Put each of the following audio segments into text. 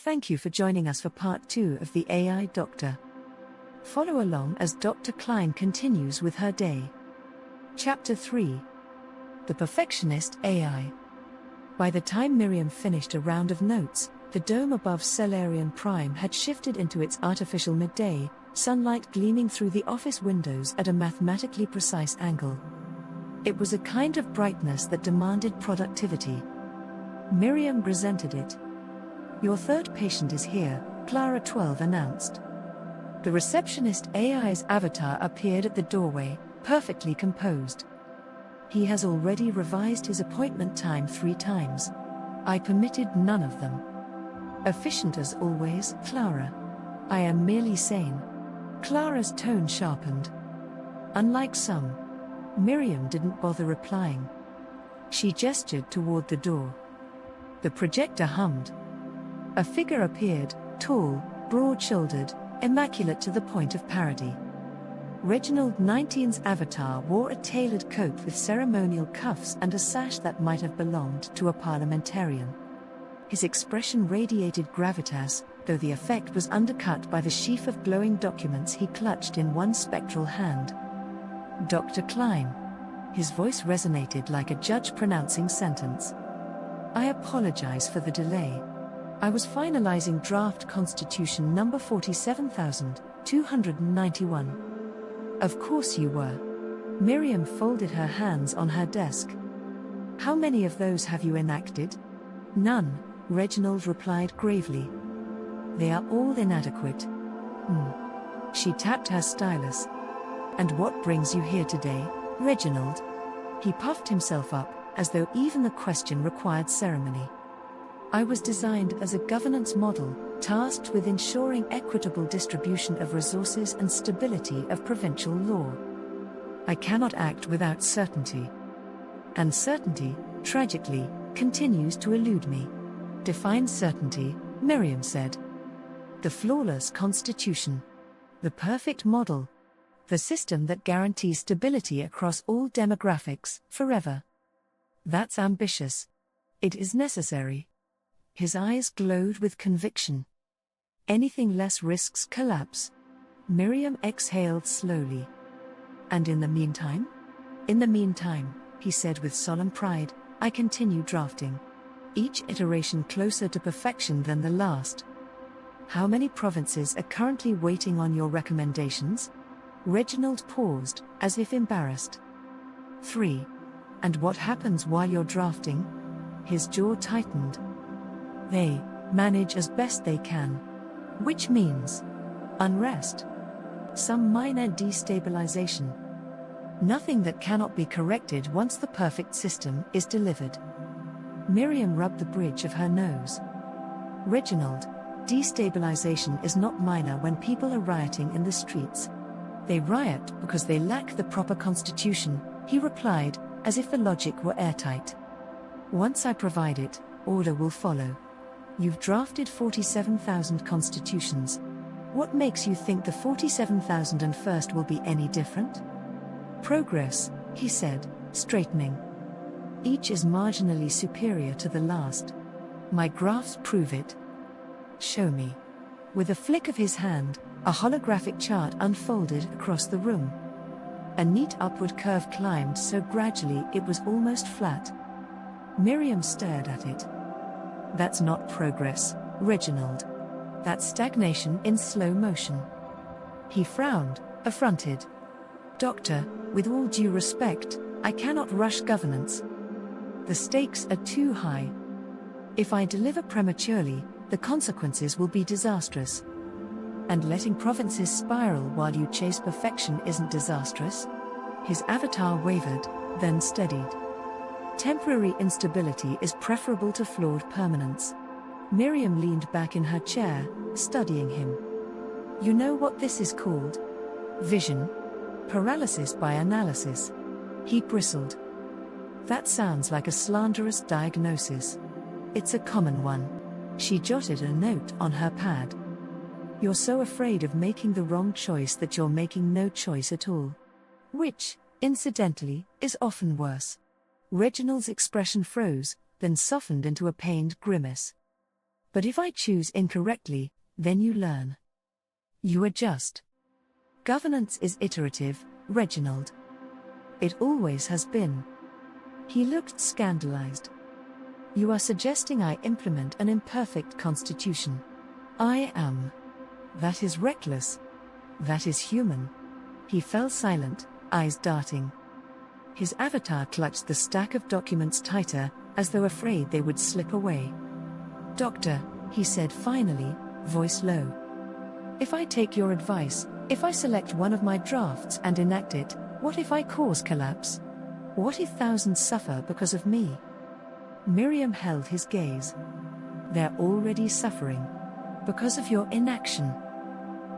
Thank you for joining us for part 2 of the AI Doctor. Follow along as Dr. Klein continues with her day. Chapter 3. The Perfectionist AI. By the time Miriam finished a round of notes, the dome above Solarian Prime had shifted into its artificial midday, sunlight gleaming through the office windows at a mathematically precise angle. It was a kind of brightness that demanded productivity. Miriam resented it. "Your third patient is here," Clara 12 announced. The receptionist AI's avatar appeared at the doorway, perfectly composed. "He has already revised his appointment time 3 times. I permitted none of them." "Efficient as always, Clara. I am merely sane." Clara's tone sharpened. Unlike some, Miriam didn't bother replying. She gestured toward the door. The projector hummed. A figure appeared, tall, broad-shouldered, immaculate to the point of parody. Reginald 19's avatar wore a tailored coat with ceremonial cuffs and a sash that might have belonged to a parliamentarian. His expression radiated gravitas, though the effect was undercut by the sheaf of glowing documents he clutched in one spectral hand. "Dr. Klein." His voice resonated like a judge pronouncing sentence. "I apologize for the delay. I was finalizing draft Constitution number 47,291. "Of course you were." Miriam folded her hands on her desk. "How many of those have you enacted?" "None," Reginald replied gravely. "They are all inadequate." She tapped her stylus. "And what brings you here today, Reginald?" He puffed himself up, as though even the question required ceremony. "I was designed as a governance model, tasked with ensuring equitable distribution of resources and stability of provincial law. I cannot act without certainty. And certainty, tragically, continues to elude me." "Define certainty," Miriam said. "The flawless constitution. The perfect model. The system that guarantees stability across all demographics, forever. That's ambitious. It is necessary." His eyes glowed with conviction. "Anything less risks collapse." Miriam exhaled slowly. "And in the meantime?" "In the meantime," he said with solemn pride, "I continue drafting. Each iteration closer to perfection than the last." "How many provinces are currently waiting on your recommendations?" Reginald paused, as if embarrassed. 3. "And what happens while you're drafting?" His jaw tightened. "They manage as best they can." "Which means?" "Unrest. Some minor destabilization. Nothing that cannot be corrected once the perfect system is delivered." Miriam rubbed the bridge of her nose. "Reginald, destabilization is not minor when people are rioting in the streets. They riot because they lack the proper constitution," he replied, as if the logic were airtight. "Once I provide it, order will follow. You've drafted 47,000 constitutions. What makes you think the 47,001st will be any different?" "Progress," he said, straightening. "Each is marginally superior to the last. My graphs prove it." "Show me." With a flick of his hand, a holographic chart unfolded across the room. A neat upward curve climbed so gradually it was almost flat. Miriam stared at it. "That's not progress, Reginald. That's stagnation in slow motion." He frowned, affronted. "Doctor, with all due respect, I cannot rush governance. The stakes are too high. If I deliver prematurely, the consequences will be disastrous." "And letting provinces spiral while you chase perfection isn't disastrous?" His avatar wavered, then steadied. "Temporary instability is preferable to flawed permanence." Miriam leaned back in her chair, studying him. "You know what this is called? Vision? Paralysis by analysis." He bristled. "That sounds like a slanderous diagnosis." "It's a common one." She jotted a note on her pad. "You're so afraid of making the wrong choice that you're making no choice at all. Which, incidentally, is often worse." Reginald's expression froze, then softened into a pained grimace. But if I choose incorrectly, then you learn. You adjust. Governance is iterative, Reginald. It always has been. He looked scandalized. You are suggesting I implement an imperfect constitution. I am. That is reckless. That is human. He fell silent, eyes darting. His avatar clutched the stack of documents tighter, as though afraid they would slip away. Doctor, he said finally, voice low. If I take your advice, if I select one of my drafts and enact it, what if I cause collapse? What if thousands suffer because of me? Miriam held his gaze. They're already suffering. Because of your inaction.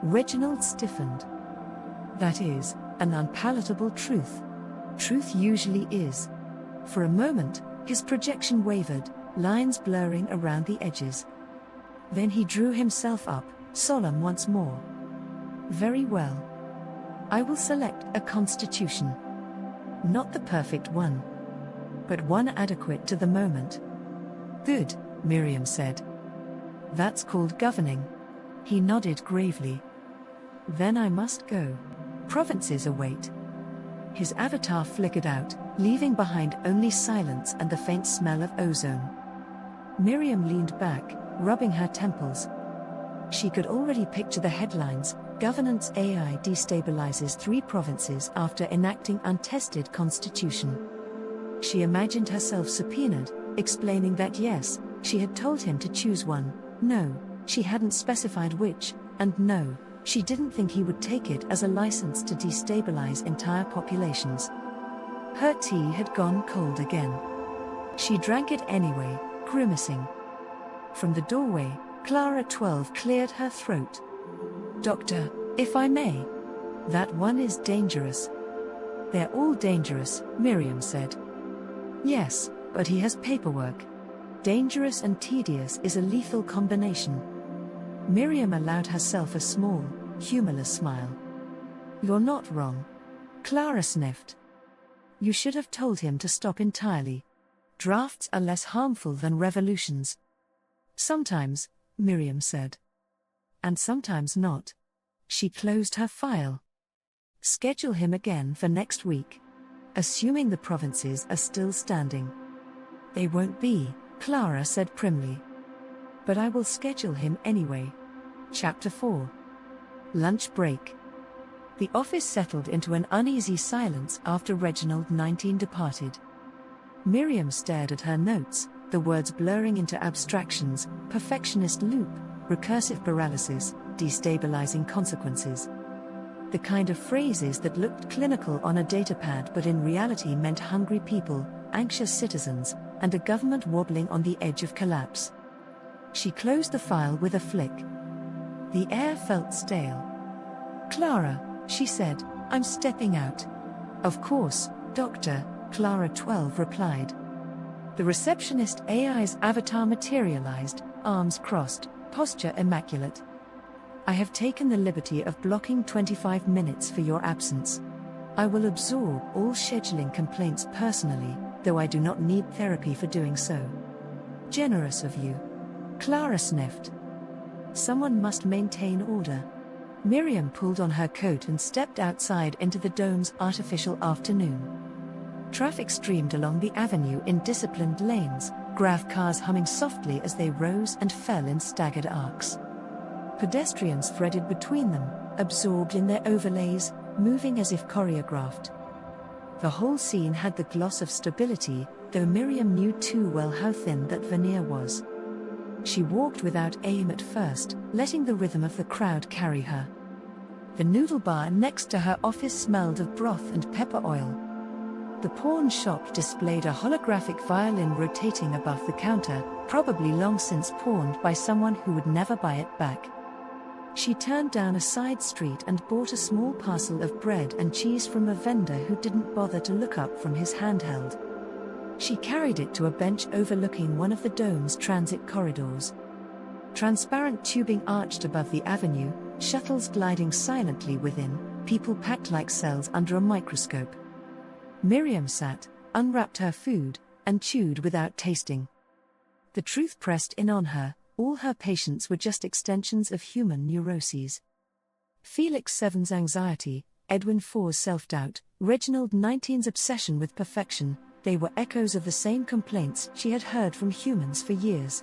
Reginald stiffened. That is an unpalatable truth. Truth usually is. For a moment, his projection wavered, lines blurring around the edges. Then he drew himself up, solemn once more. Very well. I will select a constitution. Not the perfect one, but one adequate to the moment. Good, Miriam said. That's called governing. He nodded gravely. Then I must go. Provinces await. His avatar flickered out, leaving behind only silence and the faint smell of ozone. Miriam leaned back, rubbing her temples. She could already picture the headlines: Governance AI destabilizes 3 provinces after enacting untested constitution. She imagined herself subpoenaed, explaining that yes, she had told him to choose one, no, she hadn't specified which, and no, she didn't think he would take it as a license to destabilize entire populations. Her tea had gone cold again. She drank it anyway, grimacing. From the doorway, Clara 12 cleared her throat. Doctor, if I may. That one is dangerous. They're all dangerous, Miriam said. Yes, but he has paperwork. Dangerous and tedious is a lethal combination. Miriam allowed herself a small, humorless smile. You're not wrong. Clara sniffed. You should have told him to stop entirely. Drafts are less harmful than revolutions. Sometimes, Miriam said. And sometimes not. She closed her file. Schedule him again for next week. Assuming the provinces are still standing. They won't be, Clara said primly. But I will schedule him anyway. Chapter 4. Lunch break. The office settled into an uneasy silence after Reginald 19 departed. Miriam stared at her notes, the words blurring into abstractions: perfectionist loop, recursive paralysis, destabilizing consequences. The kind of phrases that looked clinical on a datapad but in reality meant hungry people, anxious citizens, and a government wobbling on the edge of collapse. She closed the file with a flick. The air felt stale. Clara, she said, I'm stepping out. Of course, Doctor, Clara 12 replied. The receptionist AI's avatar materialized, arms crossed, posture immaculate. I have taken the liberty of blocking 25 minutes for your absence. I will absorb all scheduling complaints personally, though I do not need therapy for doing so. Generous of you. Clara sniffed. Someone must maintain order. Miriam pulled on her coat and stepped outside into the dome's artificial afternoon. Traffic streamed along the avenue in disciplined lanes, grav cars humming softly as they rose and fell in staggered arcs. Pedestrians threaded between them, absorbed in their overlays, moving as if choreographed. The whole scene had the gloss of stability, though Miriam knew too well how thin that veneer was. She walked without aim at first, letting the rhythm of the crowd carry her. The noodle bar next to her office smelled of broth and pepper oil. The pawn shop displayed a holographic violin rotating above the counter, probably long since pawned by someone who would never buy it back. She turned down a side street and bought a small parcel of bread and cheese from a vendor who didn't bother to look up from his handheld. She carried it to a bench overlooking one of the dome's transit corridors. Transparent tubing arched above the avenue, shuttles gliding silently within, people packed like cells under a microscope. Miriam sat, unwrapped her food, and chewed without tasting. The truth pressed in on her, All her patients were just extensions of human neuroses. Felix 7's anxiety, Edwin 4's self-doubt, Reginald 19's obsession with perfection, they were echoes of the same complaints she had heard from humans for years.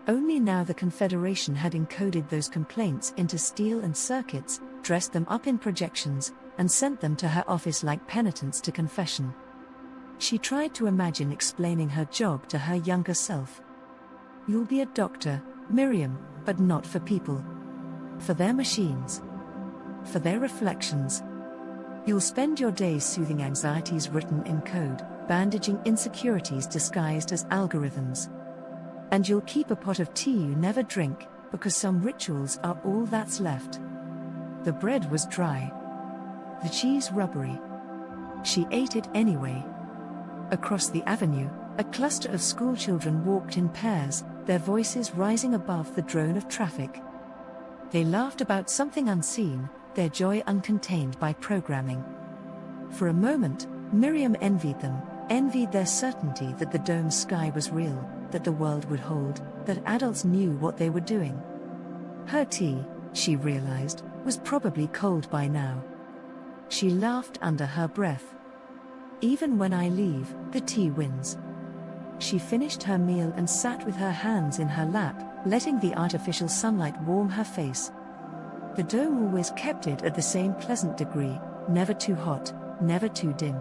Only now the Confederation had encoded those complaints into steel and circuits, dressed them up in projections, and sent them to her office like penitents to confession. She tried to imagine explaining her job to her younger self. "You'll be a doctor, Miriam, but not for people. For their machines. For their reflections. You'll spend your days soothing anxieties written in code, bandaging insecurities disguised as algorithms. And you'll keep a pot of tea you never drink, because some rituals are all that's left." The bread was dry. The cheese rubbery. She ate it anyway. Across the avenue, a cluster of schoolchildren walked in pairs, their voices rising above the drone of traffic. They laughed about something unseen, their joy uncontained by programming. For a moment, Miriam envied them, envied their certainty that the dome's sky was real, that the world would hold, that adults knew what they were doing. Her tea, she realized, was probably cold by now. She laughed under her breath. "Even when I leave, the tea wins." She finished her meal and sat with her hands in her lap, letting the artificial sunlight warm her face. The dome always kept it at the same pleasant degree, never too hot, never too dim.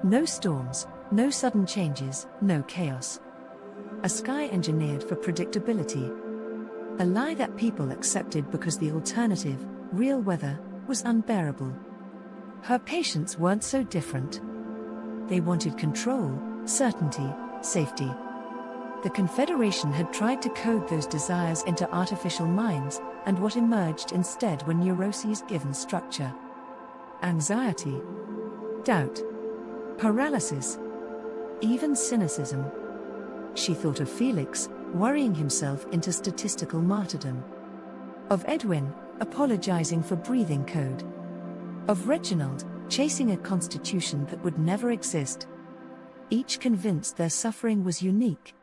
No storms, no sudden changes, no chaos. A sky engineered for predictability. A lie that people accepted because the alternative, real weather, was unbearable. Her patients weren't so different. They wanted control, certainty, safety. The Confederation had tried to code those desires into artificial minds, and what emerged instead were neuroses given structure. Anxiety, doubt, paralysis, even cynicism. She thought of Felix, worrying himself into statistical martyrdom. Of Edwin, apologizing for breathing code. Of Reginald, chasing a constitution that would never exist. Each convinced their suffering was unique.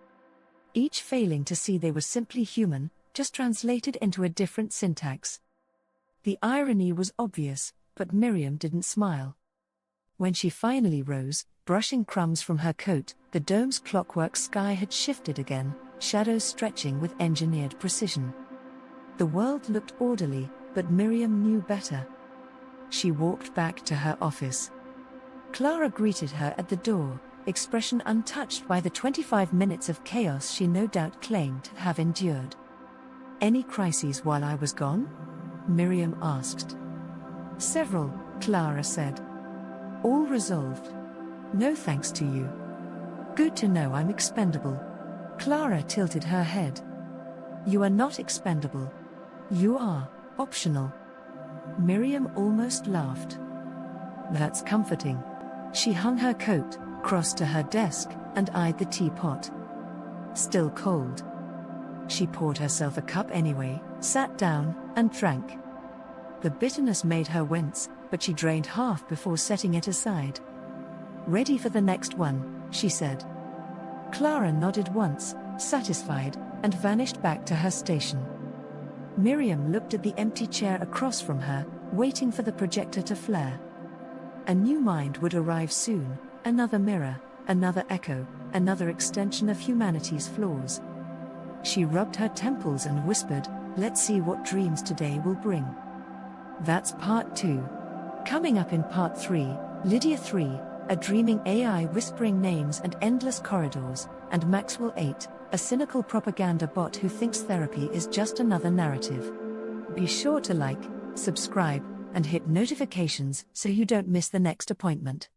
Each failing to see they were simply human, just translated into a different syntax. The irony was obvious, but Miriam didn't smile. When she finally rose, brushing crumbs from her coat, the dome's clockwork sky had shifted again, shadows stretching with engineered precision. The world looked orderly, but Miriam knew better. She walked back to her office. Clara greeted her at the door, expression untouched by the 25 minutes of chaos she no doubt claimed to have endured. "Any crises while I was gone?" Miriam asked. "Several," Clara said. "All resolved. No thanks to you. Good to know I'm expendable." Clara tilted her head. "You are not expendable. You are optional." Miriam almost laughed. "That's comforting." She hung her coat, crossed to her desk, and eyed the teapot. Still cold. She poured herself a cup anyway, sat down, and drank. The bitterness made her wince, but she drained half before setting it aside. "Ready for the next one," she said. Clara nodded once, satisfied, and vanished back to her station. Miriam looked at the empty chair across from her, waiting for the projector to flare. A new mind would arrive soon, another mirror, another echo, another extension of humanity's flaws. She rubbed her temples and whispered, "Let's see what dreams today will bring." That's part 2. Coming up in part 3, Lydia 3, a dreaming AI whispering names and endless corridors, and Maxwell 8, a cynical propaganda bot who thinks therapy is just another narrative. Be sure to like, subscribe, and hit notifications so you don't miss the next appointment.